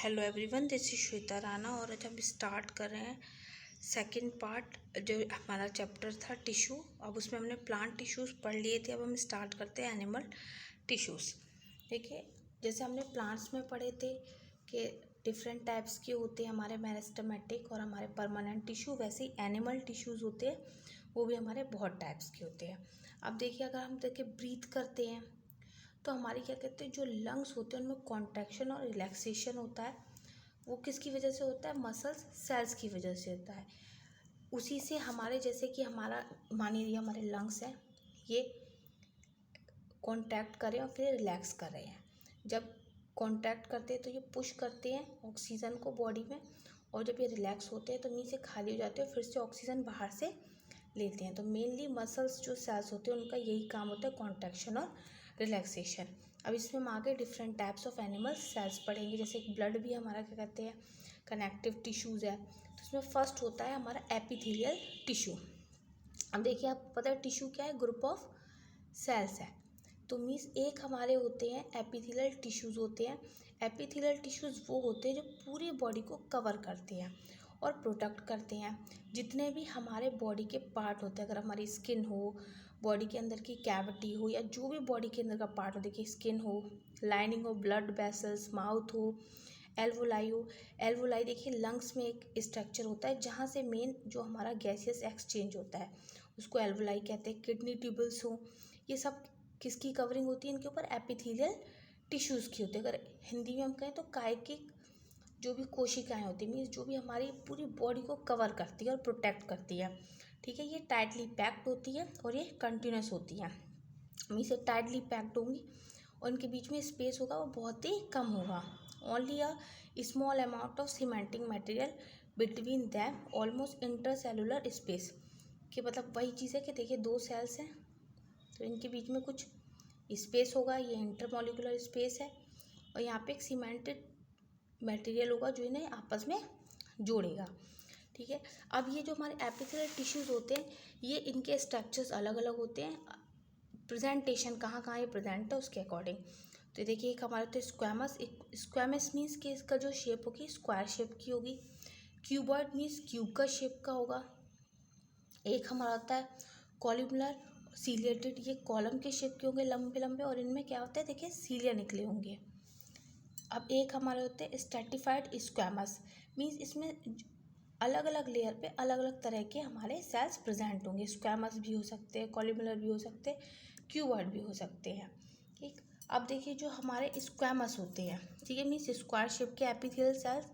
Hello everyone, this is Shweta Rana और आज हम स्टार्ट कर रहे हैं सेकंड पार्ट। जो हमारा चैप्टर था टिश्यू, अब उसमें हमने प्लांट टिश्यूज़ पढ़ लिए थे। अब हम स्टार्ट करते हैं एनिमल टिश्यूज़। देखिए, जैसे हमने प्लांट्स में पढ़े थे कि डिफरेंट टाइप्स के होते हैं हमारे मेरिस्टेमेटिक और हमारे परमानेंट टिश्यू, वैसे ही एनिमल टिश्यूज़ होते हैं, वो भी हमारे बहुत टाइप्स के होते हैं। अब देखिए, अगर हम ब्रीथ करते हैं तो हमारी क्या कहते हैं, जो लंग्स होते हैं उनमें कॉन्ट्रैक्शन और रिलैक्सेशन होता है। वो किसकी वजह से होता है? मसल्स सेल्स की वजह से होता है। उसी से हमारे, जैसे कि हमारा मान लीजिए हमारे लंग्स हैं, ये कॉन्ट्रैक्ट कर रहे हैं और फिर रिलैक्स कर रहे हैं। जब कॉन्ट्रैक्ट करते हैं तो ये पुश करते हैं ऑक्सीजन को बॉडी में, और जब ये रिलैक्स होते हैं तो नीचे खाली हो जाते हैं, फिर से ऑक्सीजन बाहर से लेते हैं। तो मेनली मसल्स जो सेल्स होते हैं उनका यही काम होता है, कॉन्ट्रैक्शन और रिलैक्सेशन। अब इसमें हम आगे different types of animal cells पढ़ेंगे। जैसे ब्लड भी हमारा क्या कहते हैं, कनेक्टिव टिश्यूज़ है। तो इसमें फर्स्ट होता है हमारा एपिथेलियल टिश्यू। अब देखिए, आपको पता है टिश्यू क्या है? ग्रुप ऑफ सेल्स है। तो मीन्स एक हमारे होते हैं एपिथेलियल टिश्यूज़ होते हैं। एपिथेलियल टिश्यूज़ वो होते हैं जो पूरी बॉडी को कवर करते हैं और प्रोटेक्ट करते हैं। जितने भी हमारे बॉडी के पार्ट होते हैं, अगर हमारी स्किन हो, बॉडी के अंदर की कैविटी हो, या जो भी बॉडी के अंदर का पार्ट हो, देखिए स्किन हो, लाइनिंग हो, ब्लड वेसल्स, माउथ हो, एल्वोलाई हो। एल्वोलाई देखिए लंग्स में एक स्ट्रक्चर होता है जहाँ से मेन जो हमारा गैसियस एक्सचेंज होता है उसको एल्वोलाई कहते हैं। किडनी ट्यूबल्स हो, ये सब किसकी कवरिंग होती है? इनके ऊपर एपिथेलियल टिश्यूज़ की होती है। अगर हिंदी में हम कहें तो कायिक जो भी कोशिकाएं होती हैं, मीन्स जो भी हमारी पूरी बॉडी को कवर करती है और प्रोटेक्ट करती है। ठीक है, ये टाइटली पैक्ड होती है और ये कंटिन्यूस होती है। मीन्स ये टाइटली पैक्ड होंगी और इनके बीच में स्पेस होगा वो बहुत ही कम होगा। Only a small amount of cementing material between them, almost intercellular space. कि मतलब वही चीज़ है कि देखिए दो सेल्स हैं तो इनके बीच में कुछ स्पेस होगा, ये इंटरमोलिकुलर स्पेस है, और यहाँ पे एक सीमेंटेड मटेरियल होगा जो इन्हें आपस में जोड़ेगा। ठीक है, अब ये जो हमारे एपिथेलियल टिश्यूज़ होते हैं, ये इनके स्ट्रक्चर्स अलग अलग होते हैं। प्रेजेंटेशन कहाँ कहाँ ये प्रेजेंट है उसके अकॉर्डिंग। तो देखिए, एक हमारे तो स्क्वैमस, स्क्वैमस मीन्स कि इसका जो शेप होगी स्क्वायर शेप की होगी। क्यूबॉइड मीन्स क्यूब का शेप का होगा। एक हमारा होता है कॉलमुलर सीलिएटेड, ये कॉलम के शेप के होंगे, लंबे लंबे, और इनमें क्या होता है देखिए सीलिया निकले होंगे। अब एक हमारे होते हैं स्ट्रैटिफाइड स्क्वैमस, मीन्स इसमें अलग अलग लेयर पे अलग अलग तरह के हमारे सेल्स प्रेजेंट होंगे। स्क्वैमस भी हो सकते हैं, कॉलमुलर भी हो सकते हैं, क्यूबॉइड भी हो सकते हैं। ठीक, अब देखिए जो हमारे स्क्वैमस होते हैं, ठीक है, मीन्स स्क्वायर शेप के एपिथेलियल सेल्स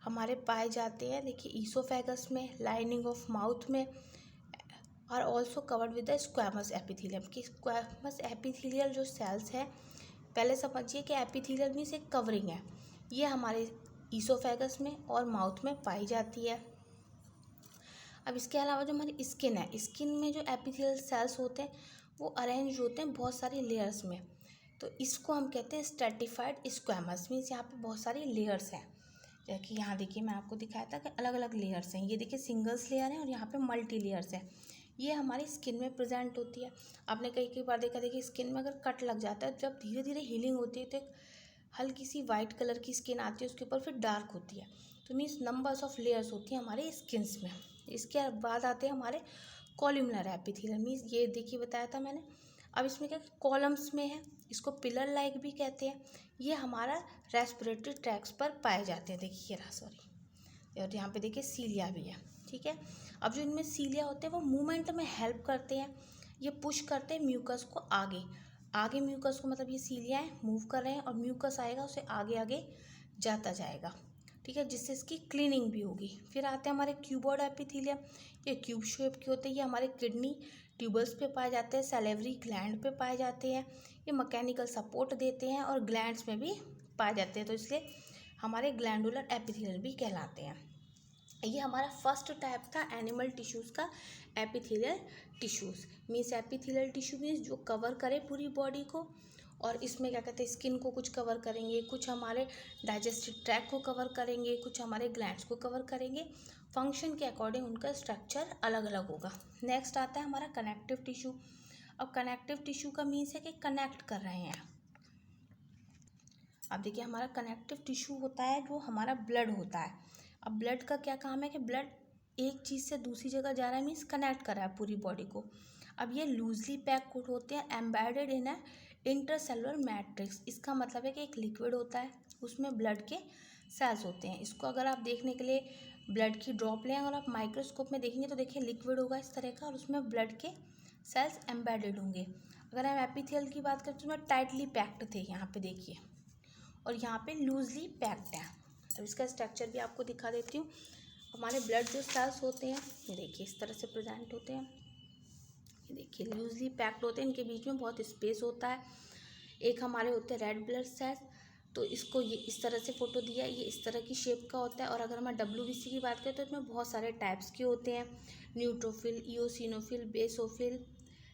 हमारे पाए जाते हैं। देखिए ईसोफेगस में, लाइनिंग ऑफ माउथ में, are also covered with the squamous epithelium. की स्क्वैमस एपिथेलियल जो सेल्स हैं, पहले समझिए कि एपिथेलियल मीन्स एक कवरिंग है, ये हमारे ईसोफेगस में और माउथ में पाई जाती है। अब इसके अलावा जो हमारी स्किन है, स्किन में जो एपिथेलियल सेल्स होते हैं वो अरेंज होते हैं बहुत सारी लेयर्स में। तो इसको हम कहते हैं स्ट्रैटिफाइड स्क्वैमस, मीन्स यहाँ पे बहुत सारी लेयर्स हैं। जैसे कि यहाँ देखिए मैं आपको दिखाया था कि अलग अलग लेयर्स हैं, ये देखिए सिंगल्स लेयर हैं और यहाँ पे मल्टी लेयर्स हैं। ये हमारी स्किन में प्रेजेंट होती है। आपने कई कई बार देखा, देखिए स्किन में अगर कट लग जाता है, जब धीरे धीरे हीलिंग होती है तो एक हल्की सी वाइट कलर की स्किन आती है, उसके ऊपर फिर डार्क होती है। तो मीन्स नंबर्स ऑफ लेयर्स होती हैं हमारे स्किन्स में। इसके बाद आते हैं हमारे कॉलमुलर एपिथेलियम, मीन्स ये देखिए बताया था मैंने। अब इसमें क्या कॉलम्स में है, इसको पिलर लाइक भी कहते हैं। ये हमारा रेस्पिरेटरी ट्रैक्स पर पाए जाते हैं। देखिए सॉरी, और यहाँ पे देखिए सीलिया भी है। ठीक है, अब जो इनमें सीलिया होते हैं वो मूवमेंट में हेल्प करते हैं, ये पुश करते हैं म्यूकस को आगे आगे। म्यूकस को मतलब ये सीलियाएँ मूव कर रहे हैं और म्यूकस आएगा उसे आगे आगे जाता जाएगा। ठीक है, जिससे इसकी क्लीनिंग भी होगी। फिर आते हैं हमारे क्यूबॉइड एपिथेलियम, ये क्यूब शेप के होते हैं, ये हमारे किडनी ट्यूबल्स पे पाए जाते हैं, सैलिवरी ग्लैंड पे पाए जाते हैं, ये मैकेनिकल सपोर्ट देते हैं और ग्लैंड्स में भी पाए जाते हैं, तो इसलिए हमारे ग्लैंडुलर एपिथेलियल भी कहलाते हैं। ये हमारा फर्स्ट टाइप था एनिमल टिश्यूज़ का, epithelial tissues. Means epithelial tissue means जो कवर करे पूरी बॉडी को, और इसमें क्या कहते हैं स्किन को कुछ कवर करेंगे, कुछ हमारे डाइजेस्टिव ट्रैक को कवर करेंगे, कुछ हमारे ग्लैंड्स को कवर करेंगे। फंक्शन के अकॉर्डिंग उनका स्ट्रक्चर अलग अलग होगा। नेक्स्ट आता है हमारा कनेक्टिव टिश्यू। अब कनेक्टिव टिश्यू का मीन्स है कि कनेक्ट कर रहे हैं। अब देखिए हमारा कनेक्टिव टिश्यू होता है जो हमारा ब्लड होता है। अब ब्लड का क्या काम है कि ब्लड एक चीज़ से दूसरी जगह जा रहा है, मीन्स कनेक्ट कर रहा है पूरी बॉडी को। अब ये लूजली पैक्ड होते हैं, embedded in a intercellular matrix. इसका मतलब है कि एक लिक्विड होता है, उसमें ब्लड के सेल्स होते हैं। इसको अगर आप देखने के लिए ब्लड की ड्रॉप लें और आप माइक्रोस्कोप में देखेंगे तो देखिए लिक्विड होगा इस तरह का और उसमें ब्लड के सेल्स एम्बेडेड होंगे। अगर हम एपिथेलियल की बात करें तो उसमें टाइटली पैक्ड थे, यहाँ पे देखिए, और यहाँ पे लूजली पैक्ड है। अब इसका स्ट्रक्चर भी आपको दिखा देती हूँ। हमारे ब्लड जो सेल्स होते हैं ये देखिए इस तरह से प्रेजेंट होते हैं। ये देखिए लूजली पैक्ड होते हैं, इनके बीच में बहुत स्पेस होता है। एक हमारे होते हैं रेड ब्लड सेल्स, तो इसको ये इस तरह से फोटो दिया है, ये इस तरह की शेप का होता है। और अगर हम WBC की बात करें तो इसमें बहुत सारे टाइप्स के होते हैं, neutrophil, eosinophil, basophil,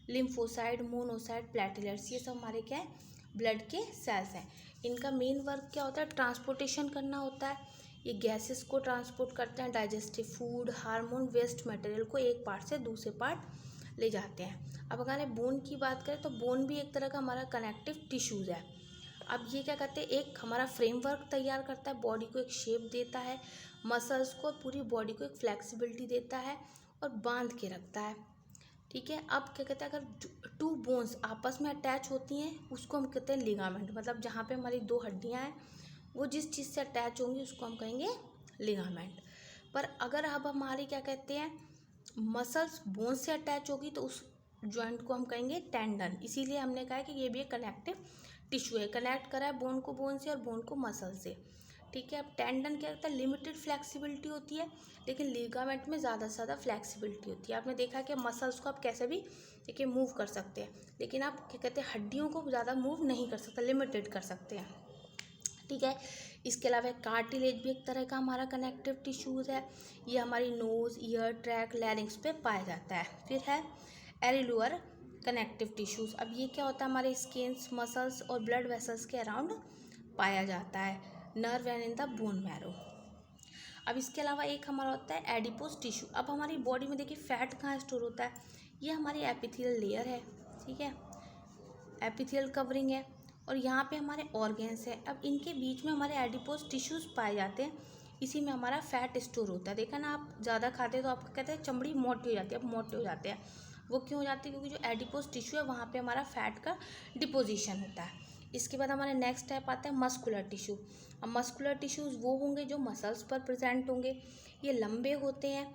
lymphocyte, monocyte, platelets. ये सब हमारे क्या है, ब्लड के सेल्स हैं। इनका मेन वर्क क्या होता है, ट्रांसपोर्टेशन करना होता है। ये गैसेस को ट्रांसपोर्ट करते हैं, digestive food, hormone, waste material को एक पार्ट से दूसरे पार्ट ले जाते हैं। अब अगर बोन की बात करें तो बोन भी एक तरह का हमारा कनेक्टिव टिश्यूज है। अब ये क्या करते हैं, एक हमारा फ्रेमवर्क तैयार करता है, बॉडी को एक शेप देता है, मसल्स को, पूरी बॉडी को एक फ्लेक्सिबिलिटी देता है और बांध के रखता है। ठीक है। अब क्या कहते हैं, अगर टू बोन्स आपस में अटैच होती हैं उसको हम कहते हैं लिगामेंट। मतलब जहाँ पे हमारी दो हड्डियाँ हैं वो जिस चीज़ से अटैच होंगी उसको हम कहेंगे लिगामेंट। पर अगर अब हमारी क्या कहते हैं मसल्स बोन से अटैच होगी तो उस जॉइंट को हम कहेंगे टेंडन। इसीलिए हमने कहा है कि ये भी एक कनेक्टिव टिश्यू है, कनेक्ट करा है बोन को बोन से और बोन को मसल से। ठीक है। अब टेंडन क्या होता है, लिमिटेड फ्लेक्सिबिलिटी होती है, लेकिन लिगामेंट में ज़्यादा से ज़्यादा फ्लेक्सिबिलिटी होती है। आपने देखा कि मसल्स को आप कैसे भी देखिए मूव कर सकते हैं, लेकिन आप क्या कहते हैं हड्डियों को ज़्यादा मूव नहीं कर सकते, लिमिटेड कर सकते हैं। ठीक है। इसके अलावा कार्टिलेज भी एक तरह का हमारा कनेक्टिव टिश्यूज है। ये हमारी नोज़, ईयर, ट्रैक, लैरिंग्स पे पाया जाता है। फिर है एरिलुअर कनेक्टिव टिश्यूज। अब ये क्या होता है, हमारे स्किन्स, मसल्स और ब्लड वेसल्स के अराउंड पाया जाता है। Nerve and in the bone marrow. अब इसके अलावा एक हमारा होता है एडिपोज टिश्यू। अब हमारी बॉडी में देखिए फैट कहाँ स्टोर होता है, ये हमारी एपिथेलियल लेयर है। ठीक है, एपिथेलियल कवरिंग है और यहाँ पे हमारे ऑर्गेन्स है। अब इनके बीच में हमारे एडिपोज टिश्यूज पाए जाते हैं, इसी में हमारा फैट स्टोर होता है। देखा ना, आप ज़्यादा खाते हैं तो आपको कहते हैं चमड़ी मोटी हो जाती है, अब मोटे हो जाते हैं। वो क्यों हो जाती है, क्योंकि जो एडिपोज टिश्यू है वहाँ पे हमारा फैट का डिपोजिशन होता है। इसके बाद हमारे नेक्स्ट टाइप आता है मस्कुलर टिश्यू। अब मस्कुलर टिश्यूज़ वो होंगे जो मसल्स पर प्रेजेंट होंगे, ये लंबे होते हैं,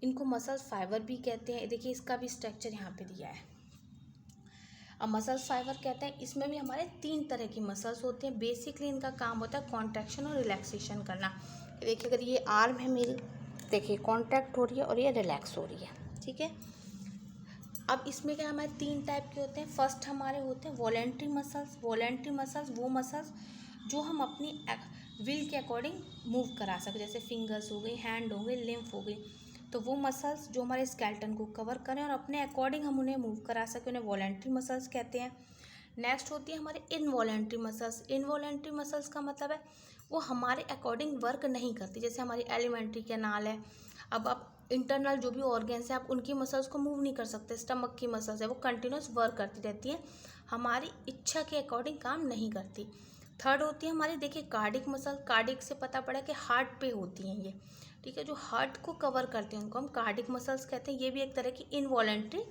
इनको मसल्स फाइबर भी कहते हैं। देखिए इसका भी स्ट्रक्चर यहाँ पे दिया है। अब मसल्स फाइबर कहते हैं, इसमें भी हमारे 3 तरह की मसल्स होते हैं। बेसिकली इनका काम होता है कॉन्ट्रैक्शन और रिलैक्सेशन करना। देखिए अगर ये आर्म है मेरी, देखिए कॉन्ट्रैक्ट हो रही है और ये रिलैक्स हो रही है। ठीक है। अब इसमें क्या हमारे 3 टाइप के होते हैं। फर्स्ट हमारे होते हैं वॉलेंट्री मसल्स। वॉलेंट्री मसल्स वो मसल्स जो हम अपनी विल के अकॉर्डिंग मूव करा सकें, जैसे फिंगर्स हो गई, हैंड हो गई, लिम्फ हो गई। तो वो मसल्स जो हमारे स्केलेटन को कवर करें और अपने अकॉर्डिंग हम उन्हें मूव करा सकें, उन्हें वॉलेंट्री मसल्स कहते हैं। नेक्स्ट होती है हमारे इनवॉलेंट्री मसल्स। इनवॉलेंट्री मसल्स का मतलब है वो हमारे अकॉर्डिंग वर्क नहीं करती, जैसे हमारी एलिमेंट्री कैनाल है। अब आप इंटरनल जो भी ऑर्गन्स है आप उनकी मसल्स को मूव नहीं कर सकते। स्टमक की मसल्स है वो कंटिन्यूस वर्क करती रहती है, हमारी इच्छा के अकॉर्डिंग काम नहीं करती। थर्ड होती है हमारी देखिए कार्डिक मसल। कार्डिक से पता पड़ा कि हार्ट पे होती हैं ये। ठीक है, जो हार्ट को कवर करते हैं उनको हम कार्डिक मसल्स कहते हैं। ये भी एक तरह की इनवॉलेंट्री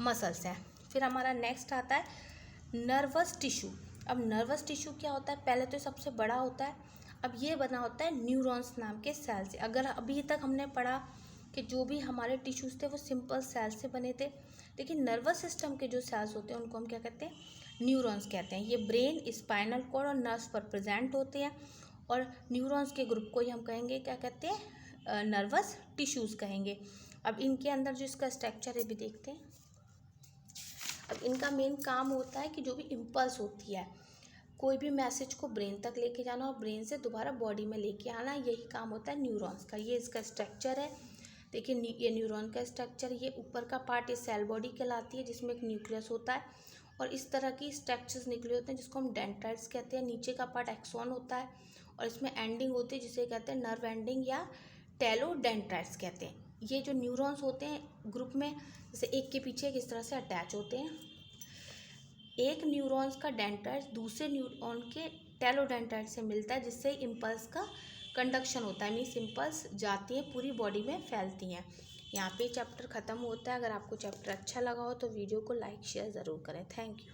मसल्स हैं। फिर हमारा नेक्स्ट आता है नर्वस टिश्यू। अब नर्वस टिश्यू क्या होता है, पहले तो सबसे बड़ा होता है। अब ये बना होता है न्यूरॉन्स नाम के सेल से। अगर अभी तक हमने पढ़ा कि जो भी हमारे टिश्यूज़ थे वो सिंपल सेल से बने थे, लेकिन नर्वस सिस्टम के जो सेल्स होते हैं उनको हम क्या कहते हैं, न्यूरॉन्स कहते हैं। ये ब्रेन, स्पाइनल कॉर्ड और नर्व्स पर प्रेजेंट होते हैं और न्यूरॉन्स के ग्रुप को ही हम कहेंगे क्या कहते हैं, नर्वस टिश्यूज़ कहेंगे। अब इनके अंदर जो इसका स्ट्रक्चर है भी देखते हैं। अब इनका मेन काम होता है कि जो भी इम्पल्स होती है, कोई भी मैसेज को ब्रेन तक लेके जाना और ब्रेन से दोबारा बॉडी में लेके आना, यही काम होता है न्यूरॉन्स का। ये इसका स्ट्रक्चर है। देखिए ये न्यूरॉन का स्ट्रक्चर, ये ऊपर का पार्ट ये सेल बॉडी कहलाती है जिसमें एक न्यूक्लियस होता है और इस तरह की स्ट्रक्चर्स निकले होते हैं जिसको हम डेंड्राइट्स कहते हैं। नीचे का पार्ट एक्सॉन होता है और इसमें एंडिंग होती है जिसे कहते हैं नर्व एंडिंग या टेलोडेंड्राइट्स कहते हैं। ये जो न्यूरॉन्स होते हैं ग्रुप में जैसे एक के पीछे एक इस तरह से अटैच होते हैं। एक न्यूरॉन्स का डेंड्राइट्स दूसरे न्यूरॉन के टेलोडेंड्राइट से मिलता है, जिससे इम्पल्स का कंडक्शन होता है, मीन्स इम्पल्स जाती हैं पूरी बॉडी में फैलती हैं। यहाँ पे चैप्टर ख़त्म होता है। अगर आपको चैप्टर अच्छा लगा हो तो वीडियो को लाइक शेयर ज़रूर करें। Thank you.